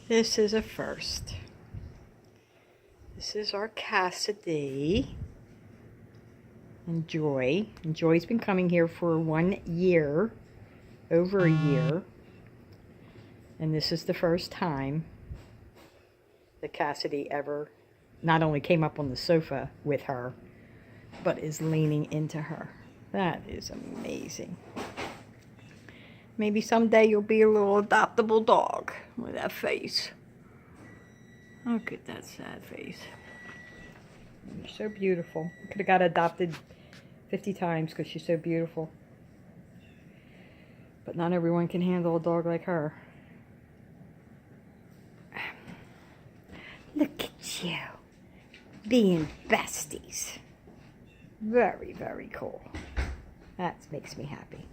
This is a first. This is our Cassidy and Joy. And Joy's been coming here for 1 year, over a year. And this is the first time that Cassidy ever not only came up on the sofa with her, but is leaning into her. That is amazing. Maybe someday you'll be a little adoptable dog with that face. Look at that sad face. You're so beautiful. You could have got adopted 50 times because she's so beautiful. But not everyone can handle a dog like her. Look at you. Being besties. Very, very cool. That makes me happy.